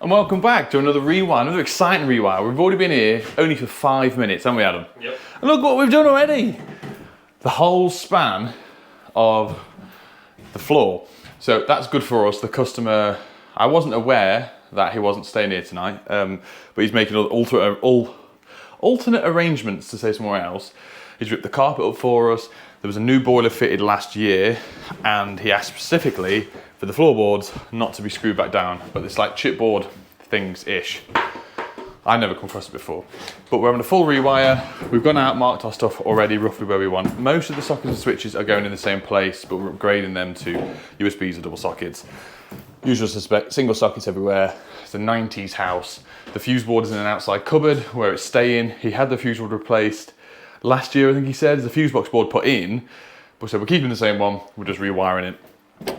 And welcome back to another rewire, another exciting rewire. We've already been here only for 5 minutes, haven't we, Adam? Yep. And look what we've done already. The whole span of the floor. So that's good for us. The customer, I wasn't aware that he wasn't staying here tonight, but he's making alternate arrangements to stay somewhere else. He's ripped the carpet up for us. There was a new boiler fitted last year, and he asked specifically for the floorboards not to be screwed back down, but it's like chipboard things-ish. I've never come across it before. But we're having a full rewire. We've gone out, marked our stuff already roughly where we want. Most of the sockets and switches are going in the same place, but we're upgrading them to USBs or double sockets. Usual suspect, single sockets everywhere. It's a 90s house. The fuse board is in an outside cupboard where it's staying. He had the fuse board replaced last year, I think he said. There's a fuse box board put in, but so we're keeping the same one, we're just rewiring it.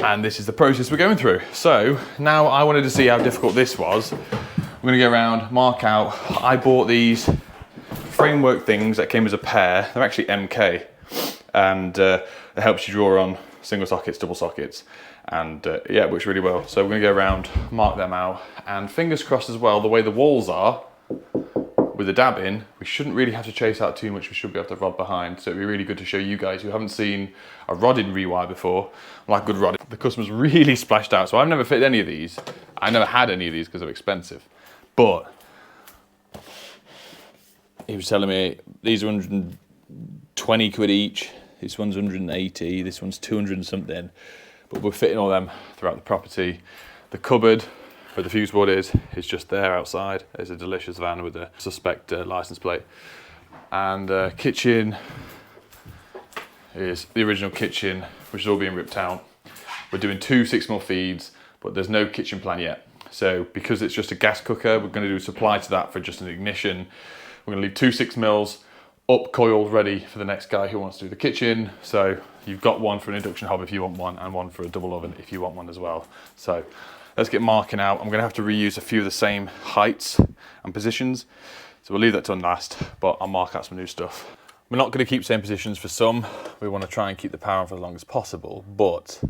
And this is the process we're going through. So now I wanted to see how difficult this was. We're gonna go around, mark out. I bought these framework things that came as a pair. They're actually MK, and it helps you draw on single sockets, double sockets, and yeah, it works really well. So we're gonna go around, mark them out, and fingers crossed as well, the way the walls are, with the dab in, we shouldn't really have to chase out too much. We should be able to rod behind. So it'd be really good to show you guys who haven't seen a rodded rewire before, like good rodded. The customer's really splashed out. So I've never fitted any of these. I never had any of these because they're expensive. But he was telling me these are 120 quid each. This one's 180, this one's 200 and something. But we're fitting all them throughout the property. The cupboard where the fuse board is just there outside. There's a delicious van with a suspect license plate. And kitchen is the original kitchen, which is all being ripped out. We're doing 2 6mm feeds, but there's no kitchen plan yet. So because it's just a gas cooker, we're gonna do a supply to that for just an ignition. We're gonna leave 2 6mm up coiled ready for the next guy who wants to do the kitchen. So you've got one for an induction hob if you want one, and one for a double oven if you want one as well. So let's get marking out. I'm gonna have to reuse a few of the same heights and positions. So we'll leave that till last, but I'll mark out some new stuff. We're not gonna keep same positions for some. We wanna try and keep the power on for as long as possible, but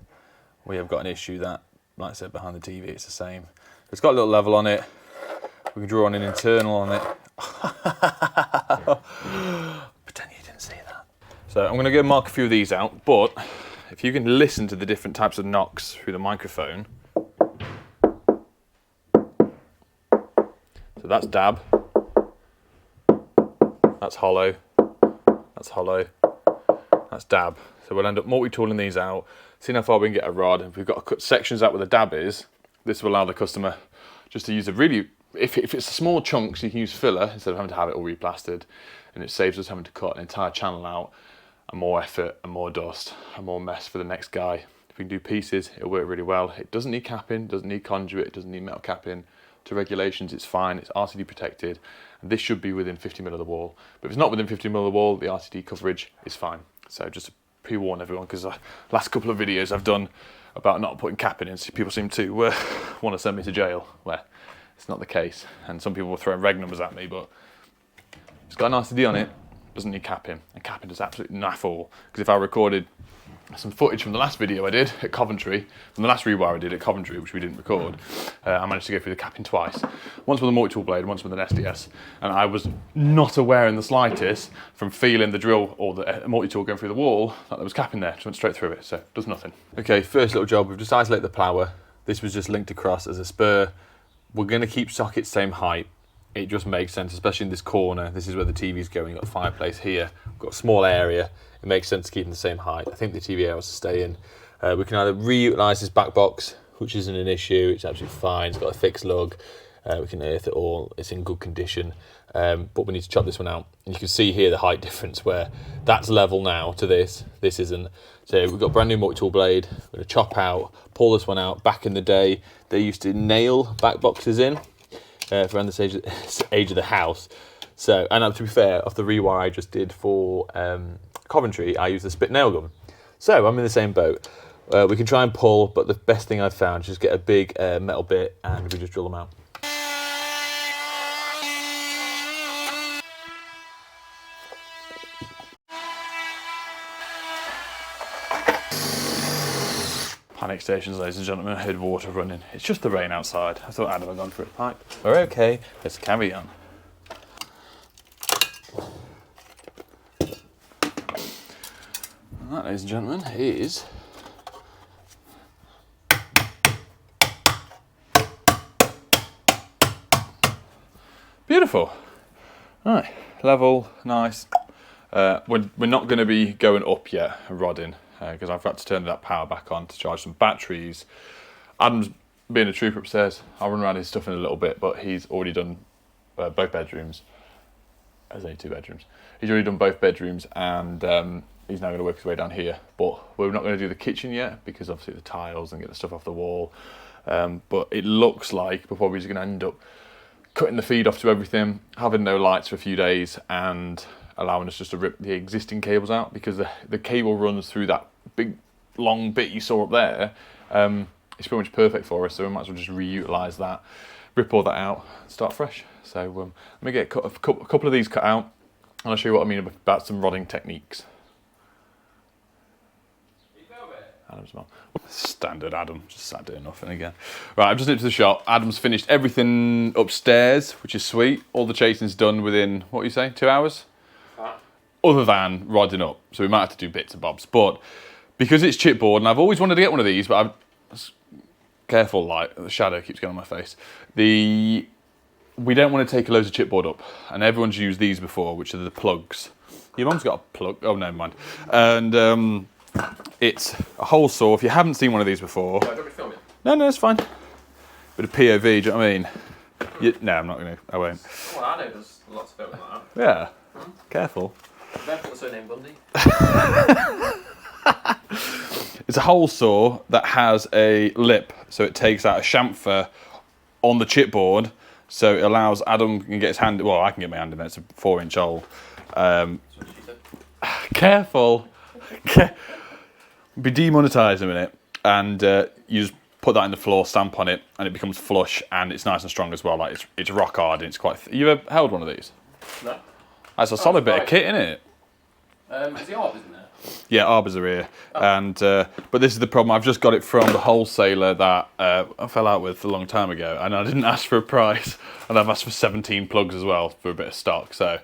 we have got an issue that, like I said, behind the TV, it's the same. It's got a little level on it. We can draw on an internal on it. Pretend you didn't see that. So I'm gonna go mark a few of these out, but if you can listen to the different types of knocks through the microphone. So that's dab, that's hollow, that's hollow, that's dab. So we'll end up multi-tooling these out, seeing how far we can get a rod. If we've got to cut sections out where the dab is, this will allow the customer just to use a really, if it's small chunks, you can use filler instead of having to have it all replastered, and it saves us having to cut an entire channel out, and more effort and more dust and more mess for the next guy. If we can do pieces, it'll work really well. It doesn't need capping, doesn't need conduit, it doesn't need metal capping. To regulations, it's fine, it's RTD protected, and this should be within 50mm of the wall. But if it's not within 50mm of the wall, the RTD coverage is fine. So just to pre-warn everyone, because the last couple of videos I've done about not putting capping in, so people seem to want to send me to jail, where it's not the case. And some people will throw reg numbers at me, but it's got an RTD on it, doesn't need capping, and capping does absolutely naff all. Because if I recorded some footage from the last video I did at Coventry, from the last rewire I did at Coventry, which we didn't record, I managed to go through the capping twice. Once with a multi-tool blade, once with an SDS, and I was not aware in the slightest from feeling the drill or the multi-tool going through the wall that there was capping there. Just went straight through it, so it does nothing. Okay, first little job, we've just isolated the plower. This was just linked across as a spur. We're gonna keep sockets same height. It just makes sense, especially in this corner. This is where the TV's going. You've got the fireplace here. We've got a small area. It makes sense to keep them the same height. I think the TV area will stay in. We can either reutilize this back box, which isn't an issue. It's absolutely fine. It's got a fixed lug. We can earth it all. It's in good condition. But we need to chop this one out. And you can see here the height difference where that's level now to this. This isn't. So we've got a brand new multi-tool blade. We're gonna chop out, pull this one out. Back in the day, they used to nail back boxes in for around this age of the house. So, and to be fair, off the rewire I just did for Coventry, I used the spit nail gun. So I'm in the same boat. We can try and pull, but the best thing I've found is just get a big metal bit and we just drill them out. Panic stations, ladies and gentlemen. I heard water running. It's just the rain outside. I thought Adam had gone for a pipe. We're okay. Let's carry on. And that, ladies and gentlemen, is beautiful. Right, level, nice. We're not going to be going up yet, rodding, because I've got to turn that power back on to charge some batteries. Adam's being a trooper upstairs. I'll run around his stuff in a little bit, but he's already done both bedrooms. There's only 2 bedrooms. He's already done both bedrooms, and he's now going to work his way down here. But we're not going to do the kitchen yet, because obviously the tiles and get the stuff off the wall. But it looks like we're probably just going to end up cutting the feed off to everything, having no lights for a few days, and allowing us just to rip the existing cables out, because the cable runs through that big long bit you saw up there. It's pretty much perfect for us, so we might as well just reutilise that, rip all that out, and start fresh. So let me get a couple of these cut out, and I'll show you what I mean about some rodding techniques. Adam's mum. Standard Adam, just sat doing nothing again. Right, I've just nipped to the shop. Adam's finished everything upstairs, which is sweet. All the chasing's done within, what are you saying, 2 hours? Other than rodding up. So we might have to do bits and bobs. But because it's chipboard, and I've always wanted to get one of these, but I'm careful, like, the shadow keeps going on my face. We don't want to take loads of chipboard up. And everyone's used these before, which are the plugs. Your mum's got a plug. Oh, never mind. And it's a hole saw. If you haven't seen one of these before... Do you want me to film it? No, it's fine. Bit of POV, do you know what I mean? No, I'm not going to. I won't. Well, I know there's lots of filming like that. Yeah. Careful. Therefore the surname Bundy. It's a hole saw that has a lip, so it takes out a chamfer on the chipboard, so it allows Adam can get his hand... Well, I can get my hand in there. It's a 4-inch hole. That's what she said. Careful. Be demonetised in a minute, and you just put that in the floor, stamp on it, and it becomes flush, and it's nice and strong as well. Like it's rock hard, and it's quite. You ever held one of these? No. That's a solid bit of kit, isn't it? Is the arbors in there? Yeah, arbors are here, and but this is the problem. I've just got it from the wholesaler that I fell out with a long time ago, and I didn't ask for a price, and I've asked for 17 plugs as well for a bit of stock. So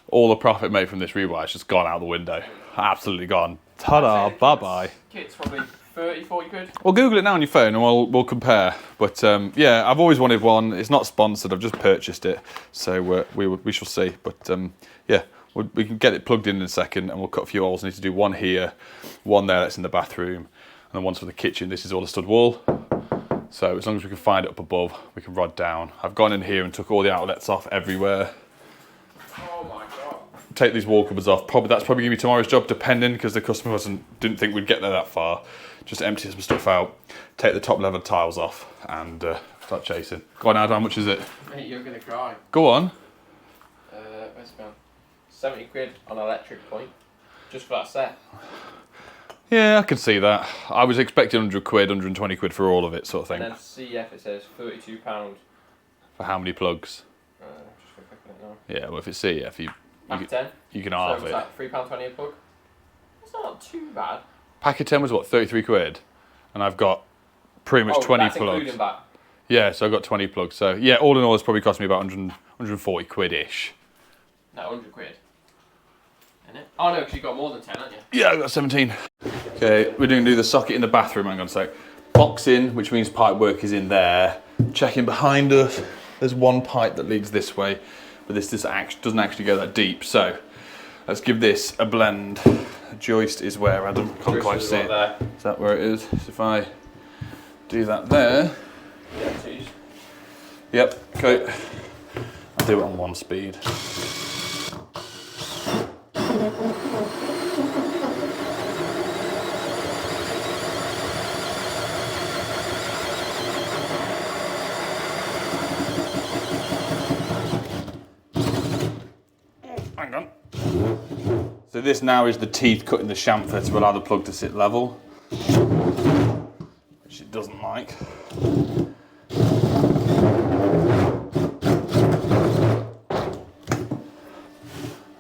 all the profit made from this Rewire has just gone out the window. Absolutely gone. Ta-da, bye-bye. Kit's probably 30, 40 quid. Well, Google it now on your phone and we'll compare. But yeah, I've always wanted one. It's not sponsored. I've just purchased it. So we shall see. But yeah, we can get it plugged in a second, and we'll cut a few holes. I need to do one here, one there that's in the bathroom, and then one's for the kitchen. This is all the stud wall. So as long as we can find it up above, we can rod down. I've gone in here and took all the outlets off everywhere. Oh my God. Take these wall covers off. That's probably going to be tomorrow's job, depending, because the customer didn't think we'd get there that far. Just empty some stuff out, take the top level tiles off, and start chasing. Go on, Ad, how much is it? Mate, you're going to cry. Go on. Where's it gone? 70 quid on electric point, just for that set. Yeah, I can see that. I was expecting 100 quid, 120 quid for all of it, sort of thing. And then CF, it says £32. For how many plugs? Just going to click on it now. Yeah, well, if it's CF, you can halve so it. Like £3.20 a plug. It's not too bad. Pack of 10 was what, 33 quid? And I've got pretty much 20 that's plugs. Including that. Yeah, so I've got 20 plugs. So yeah, all in all, it's probably cost me about 140 quid-ish. No, 100 quid. Isn't it? Oh no, because you got more than 10, haven't you? Yeah, I got 17. Okay, we're going to do the socket in the bathroom. Hang on a sec. Box in, which means pipe work is in there. Checking behind us. There's one pipe that leads this way, but this doesn't actually go that deep. So let's give this a blend. The joist is where, Adam? Can't quite see it. There. Is that where it is? So if I do that there. Yeah, please. Yep, okay. I'll do it on 1 speed. Hang on. So this now is the teeth cutting the chamfer to allow the plug to sit level, which it doesn't like.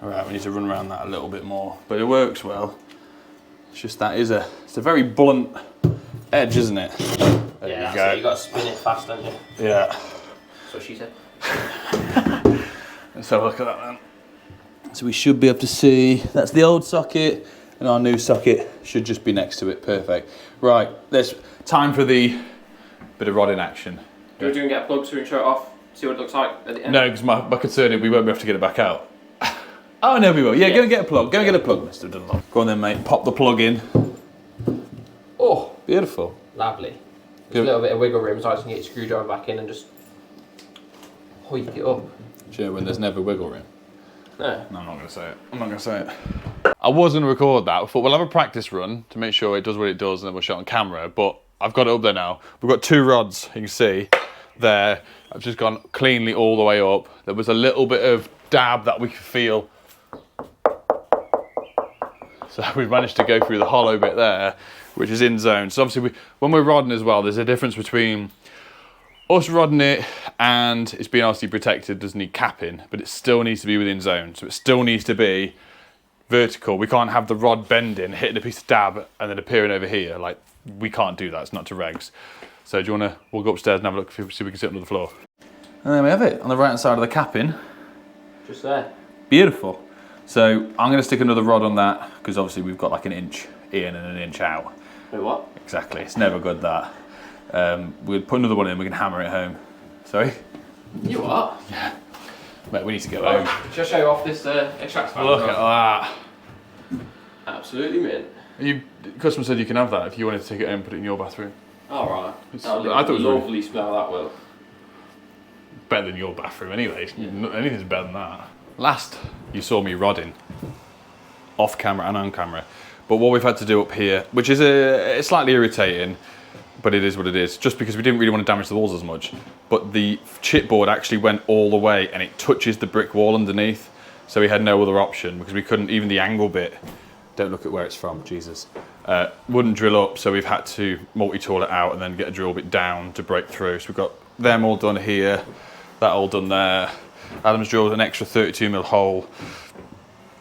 Alright, we need to run around that a little bit more, but it works well. It's just it's a very blunt edge, isn't it? There Yeah, you go. You got to spin it fast, don't you? Yeah. That's what she said. Let's have a look at that then. So we should be able to see, that's the old socket, and our new socket should just be next to it. Perfect. Right, there's time for the bit of rodding action. Do we do and get a plug so we can show it off, see what it looks like at the end? No, because my concern is we won't be able to get it back out. Oh no, we will. Yeah, go and get a plug. Go and get a plug, Mr. Dunlop. Go on then, mate. Pop the plug in. Oh, beautiful. Lovely. There's a little bit of wiggle room so I can get your screwdriver back in and just hoik it up. Do you know when there's never wiggle room? No. No, I'm not going to say it. I'm not going to say it. I was going to record that. I thought we'll have a practice run to make sure it does what it does and then we'll shot on camera. But I've got it up there now. We've got 2 rods, you can see there. I've just gone cleanly all the way up. There was a little bit of dab that we could feel. So we've managed to go through the hollow bit there, which is in zone. So obviously when we're rodding as well, there's a difference between us rodding it and it's being RC protected, doesn't need capping, but it still needs to be within zone. So it still needs to be vertical. We can't have the rod bending, hitting a piece of dab and then appearing over here. Like, we can't do that, it's not to regs. So do you wanna, we'll go upstairs and have a look, see if we can sit under the floor. And there we have it, on the right hand side of the capping. Just there. Beautiful. So I'm gonna stick another rod on that, because obviously we've got like an inch in and an inch out. Wait, what? Exactly, it's never good that. We'll put another one in, we can hammer it home. Sorry? You what? Yeah. Mate, we need to get home. Shall I show you off this extract fan? Look at that. Absolutely mint. The customer said you can have that if you wanted to take it home and put it in your bathroom. Alright. I thought it was really lovely smell, that will. better than your bathroom anyway. Yeah. Anything's better than that. Last you saw me rodding, off camera and on camera. But what we've had to do up here, which is it's slightly irritating, but it is what it is, just because we didn't really want to damage the walls as much. But the chipboard actually went all the way and it touches the brick wall underneath. So we had no other option because we couldn't, even the angle bit, don't look at where it's from, Jesus, wouldn't drill up. So we've had to multi-tool it out and then get a drill bit down to break through. So we've got them all done here, that all done there. Adam's drilled an extra 32mm hole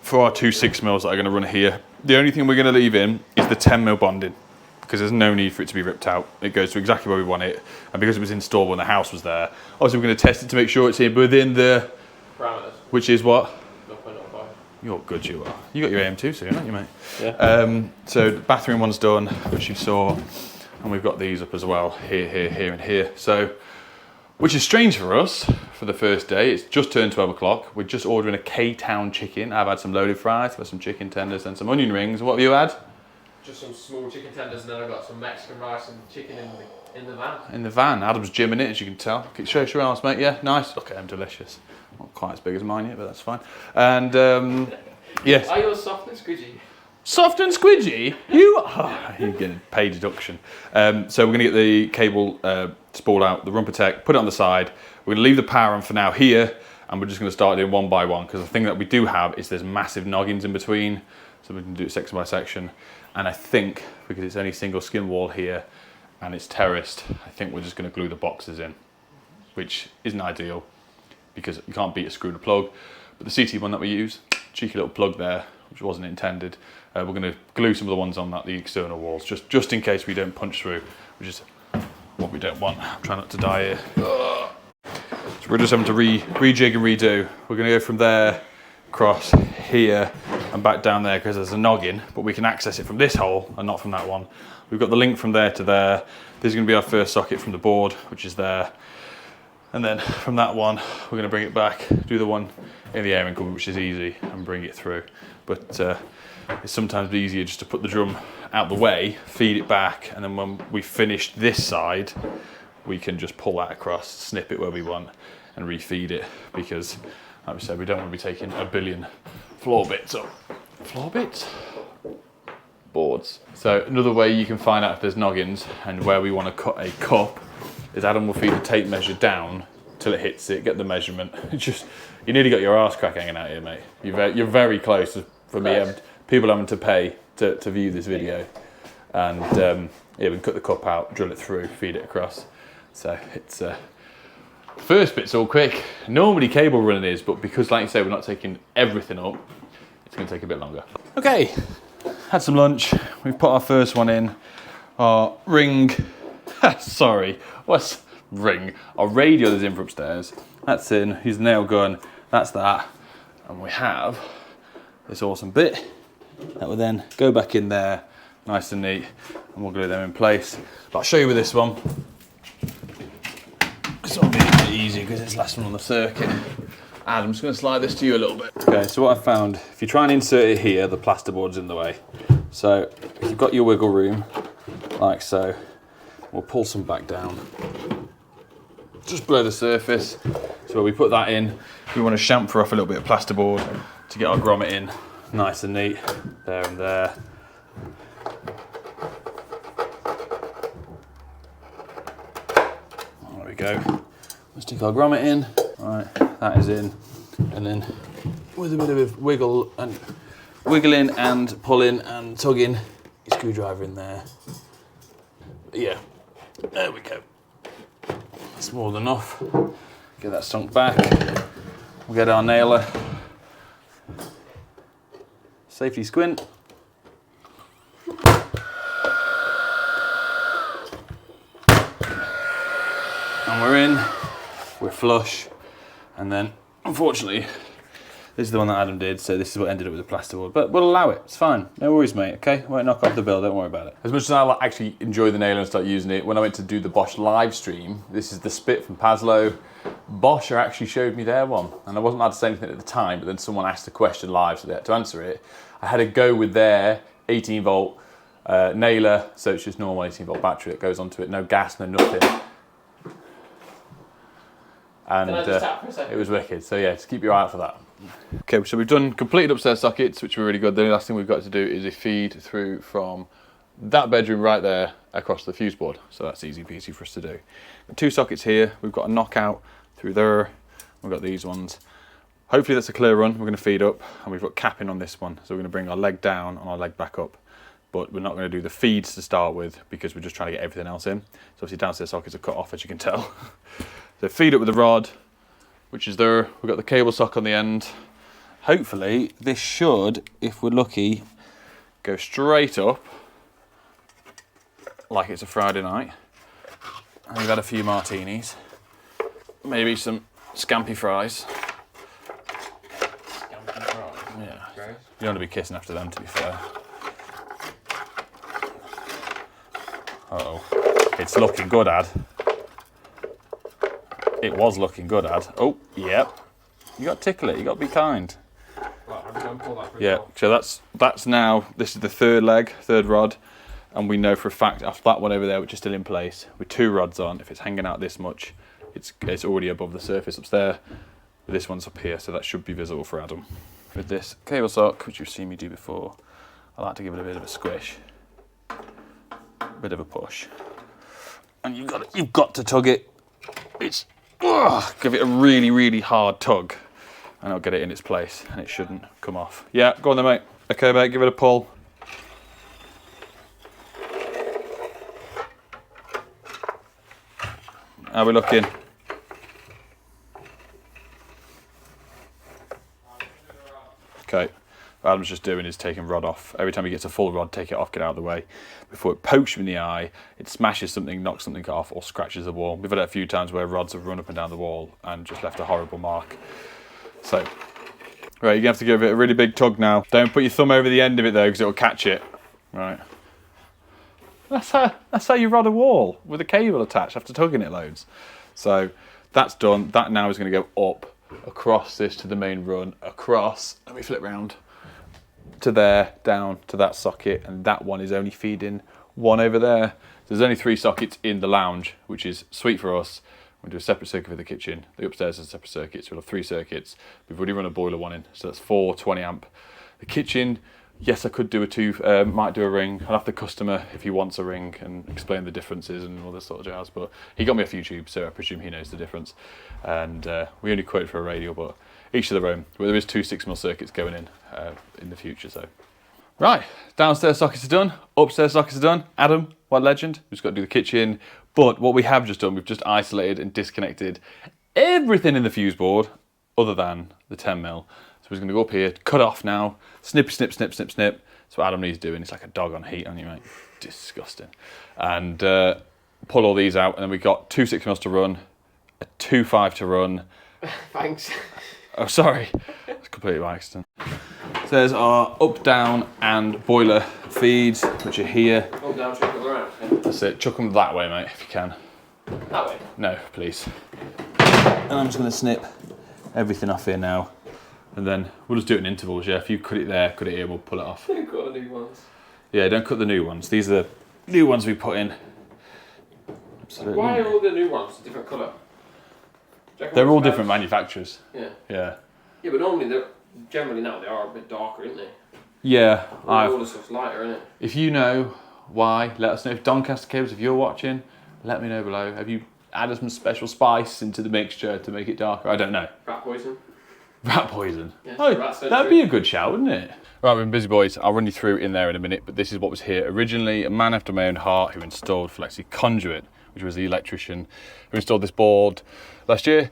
for our 2 6mm that are going to run here. The only thing we're going to leave in is the 10mm bonding, because there's no need for it to be ripped out. It goes to exactly where we want it, and because it was installed when the house was there, obviously we're going to test it to make sure it's in within the parameters. Which is what? 0.05. You're good, you are. You got your AM2 soon, haven't you, mate? Yeah. So the bathroom one's done, which you saw, and we've got these up as well, here, here, here, and here. So, which is strange for us for the first day. It's just turned 12 o'clock. We're just ordering a K-Town chicken. I've had some loaded fries, I've had some chicken tenders and some onion rings. What have you had? Just some small chicken tenders, and then I've got some Mexican rice and chicken in the van. In the van. Adam's gymming it, as you can tell. Show us your arms, mate. Yeah, nice. Look at them, delicious. Not quite as big as mine yet, but that's fine. And yes. Are yours soft and squidgy? Soft and squidgy? You are. You get a pay deduction. So we're going to get the cable spool out, the rumper tech, put it on the side. We're going to leave the power on for now here, and we're just going to start doing one by one, because the thing that we do have is there's massive noggins in between, so we can do it section by section. And I think, because it's only single skin wall here, and it's terraced, I think we're just going to glue the boxes in, which isn't ideal, because you can't beat a screw and a plug. But the CT one that we use, cheeky little plug there, which wasn't intended. We're going to glue some of the ones on the external walls, just in case we don't punch through, which is what we don't want. I'm trying not to die here. So we're just having to rejig and redo. We're going to go from there, across here, and back down there, because there's a noggin, but we can access it from this hole and not from that one. We've got the link from there to there. This is going to be our first socket from the board, which is there. And then from that one, we're going to bring it back, do the one in the airing cupboard, which is easy, and bring it through. But it's sometimes easier just to put the drum out the way, feed it back, and then when we finish this side, we can just pull that across, snip it where we want, and refeed it, because, like we said, we don't want to be taking a billion floor bits up. Floor bits? Boards. So another way you can find out if there's noggins and where we want to cut a cup is Adam will feed the tape measure down till it hits it, get the measurement. You nearly got your arse crack hanging out here, mate. You're very close for me. People having to pay to view this video. And yeah, we can cut the cup out, drill it through, feed it across. So it's first bit's all quick. Normally cable running is, but because, like you say, we're not taking everything up, it's going to take a bit longer. Okay, had some lunch. We've put our first one in. our ring, sorry, what's ring? Our radio that's in from upstairs. That's in, use the nail gun, that's that. And we have this awesome bit that will then go back in there, nice and neat, and we'll glue them in place. But I'll show you with this one. This will be a bit easier because it's the last one on the circuit. And I'm just going to slide this to you a little bit. Okay, so what I found, if you try and insert it here, the plasterboard's in the way. So if you've got your wiggle room, like so, we'll pull some back down, just below the surface. So when we put that in, we want to chamfer off a little bit of plasterboard to get our grommet in nice and neat, there and there. There we go. We'll stick our grommet in. All right, that is in. And then with a bit of wiggle and wiggling and pulling and tugging, your screwdriver in there. Yeah, there we go. That's more than enough. Get that sunk back. We'll get our nailer. Safety squint. And we're in, we're flush. And then, unfortunately, this is the one that Adam did, so this is what ended up with the plasterboard. But we'll allow it, it's fine. No worries, mate, okay? Won't knock off the bill, don't worry about it. As much as I actually enjoy the nailer and start using it, when I went to do the Bosch live stream, this is the Spit from Paslow. Bosch actually showed me their one, and I wasn't allowed to say anything at the time, but then someone asked a question live, so they had to answer it. I had to go with their 18 volt nailer, so it's just normal 18 volt battery that goes onto it, no gas, no nothing. And it was wicked, so yeah, just keep your eye out for that. Okay, so we've completed upstairs sockets, which were really good. The only last thing we've got to do is a feed through from that bedroom right there across the fuse board, so that's easy peasy for us to do. Got 2 sockets here, we've got a knockout through there, we've got these ones. Hopefully that's a clear run. We're going to feed up, and we've got capping on this one, so we're going to bring our leg down and our leg back up, but we're not going to do the feeds to start with because we're just trying to get everything else in. So obviously downstairs sockets are cut off, as you can tell. So feed up with the rod, which is there. We've got the cable sock on the end. Hopefully this should, if we're lucky, go straight up like it's a Friday night. And we've had a few martinis, maybe some scampi fries. Yeah, you don't want to be kissing after them, to be fair. Uh-oh, it's looking good, Ad. It was looking good, Ad. Oh, yep. You got to tickle it, you got to be kind. Right, I'm going to pull that through. Yeah, so that's now, this is the third rod, and we know for a fact after that one over there, which is still in place, with 2 rods on, if it's hanging out this much, it's already above the surface up there. But this one's up here, so that should be visible for Adam. With this cable sock, which you've seen me do before, I like to give it a bit of a squish, a bit of a push, and you've got to tug it. Give it a really, really hard tug, and I'll get it in its place, and it shouldn't come off. Yeah, go on then, mate. Okay, mate, give it a pull. How are we looking? Okay, what Adam's just doing is taking rod off. Every time he gets a full rod, take it off, get out of the way. Before it pokes him in the eye, it smashes something, knocks something off, or scratches the wall. We've had it a few times where rods have run up and down the wall and just left a horrible mark. So, right, you're gonna have to give it a really big tug now. Don't put your thumb over the end of it though, because it'll catch it. Right. That's how you rod a wall, with a cable attached after tugging it loads. So that's done. That now is going to go up across this to the main run, across, let me flip round, to there, down to that socket, and that one is only feeding one over there. There's only 3 sockets in the lounge, which is sweet for us. We'll do a separate circuit for the kitchen. The upstairs is a separate circuit, so we'll have 3 circuits. We've already run a boiler one in, so that's 4 20 amp. The kitchen, yes, I could do a 2, might do a ring. I'll have the customer, if he wants a ring, and explain the differences and all this sort of jazz. But he got me a few tubes, so I presume he knows the difference. And we only quoted for a radial, but each of their own. Well, there is 2 6mm circuits going in the future, so. Right, downstairs sockets are done, upstairs sockets are done. Adam, what a legend. We've just got to do the kitchen. But what we have just done, we've just isolated and disconnected everything in the fuse board other than the 10mm. So we're going to go up here, cut off now, snip, snip, snip, snip, snip, So what Adam needs doing. It's like a dog on heat, aren't you, mate? Disgusting. And pull all these out, and then we've got 2 6mm to run, a 2.5 to run. Thanks. Oh, sorry. It's completely by accident. So there's our up, down, and boiler feeds, which are here. Up, down, chuck them around. That's it. Chuck them that way, mate, if you can. That way? No, please. And I'm just going to snip everything off here now. And then we'll just do it in intervals, yeah? If you cut it there, cut it here, we'll pull it off. Don't cut the new ones. Yeah, don't cut the new ones. These are the new ones we put in. Absolutely. Why are all the new ones a different colour? They're all different manufacturers. Yeah. Yeah. Yeah, but normally they're generally now they are a bit darker, aren't they? Yeah. All the stuff's lighter, isn't it? If you know why, let us know. If Doncaster Cables, if you're watching, let me know below. Have you added some special spice into the mixture to make it darker? I don't know. Rat poison. Rat poison. Yeah, Oh, rat that'd be a good shout, wouldn't it? Right, we've been busy, boys. I'll run you through in there in a minute, but this is what was here originally. A man after my own heart who installed Flexi Conduit, which was the electrician who installed this board last year.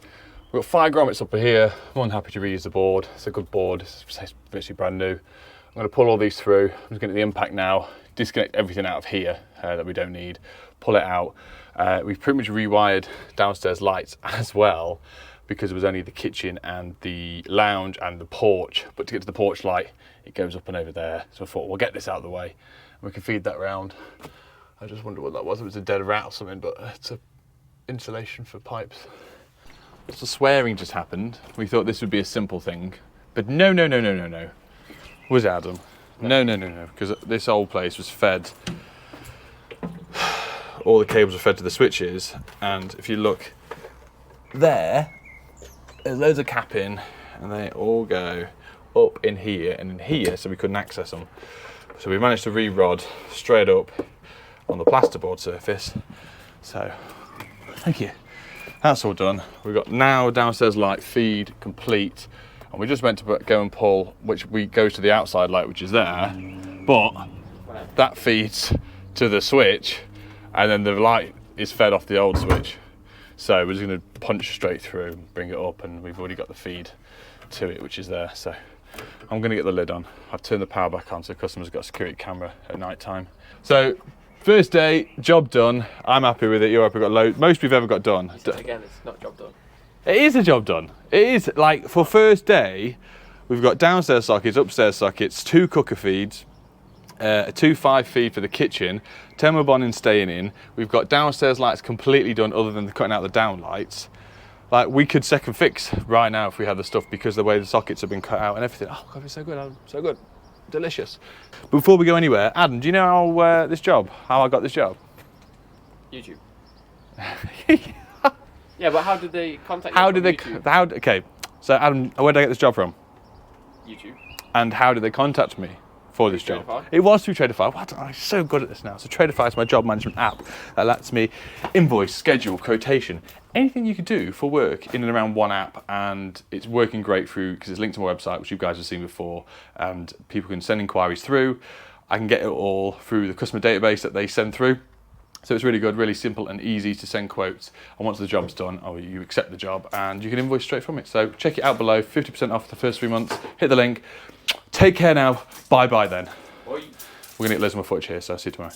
We've got 5 grommets up here. I'm more than happy to reuse the board. It's a good board. It's virtually brand new. I'm going to pull all these through. I'm just going to the impact now, disconnect everything out of here that we don't need, pull it out. We've pretty much rewired downstairs lights as well, because it was only the kitchen and the lounge and the porch. But to get to the porch light, it goes up and over there. So I thought, we'll get this out of the way and we can feed that round. I just wondered what that was. It was a dead rat or something, but it's a insulation for pipes. So swearing just happened. We thought this would be a simple thing, but no. Was Adam? No, because this old place was fed. All the cables were fed to the switches, and if you look there's loads of capping, and they all go up in here and in here, so we couldn't access them. So we managed to re-rod straight up on the plasterboard surface. So, thank you. That's all done. We've got now downstairs light feed complete, and we just went to go and pull, which goes to the outside light, which is there, but that feeds to the switch, and then the light is fed off the old switch. So we're just going to punch straight through, bring it up, and we've already got the feed to it, which is there. So I'm going to get the lid on. I've turned the power back on, so customers have got a security camera at night time. So first day, job done. I'm happy with it. You're happy. We've got most we've ever got done. Again, it's not job done. It is a job done. It is, like, for first day, we've got downstairs sockets, upstairs sockets, 2 cooker feeds, a 2.5 feed for the kitchen, thermobonding staying in. We've got downstairs lights completely done, other than cutting out the down lights. Like, we could second fix right now if we had the stuff, because the way the sockets have been cut out and everything. Oh God, it's so good, Adam. So good. Delicious. Before we go anywhere, Adam, do you know how I got this job? YouTube. Yeah, but how did they contact you? Okay, so Adam, where did I get this job from? YouTube. And how did they contact me for this job? Traderfy? It was through Traderfy. Wow, I'm so good at this now. So Traderfy is my job management app that lets me invoice, schedule, quotation, anything you could do for work in and around one app, and it's working great through, because it's linked to my website, which you guys have seen before, and people can send inquiries through. I can get it all through the customer database that they send through. So it's really good, really simple and easy to send quotes. And once the job's done, you accept the job and you can invoice straight from it. So check it out below, 50% off the first 3 months. Hit the link. Take care now. Bye then. Oi. We're gonna get loads more footage here, so I'll see you tomorrow.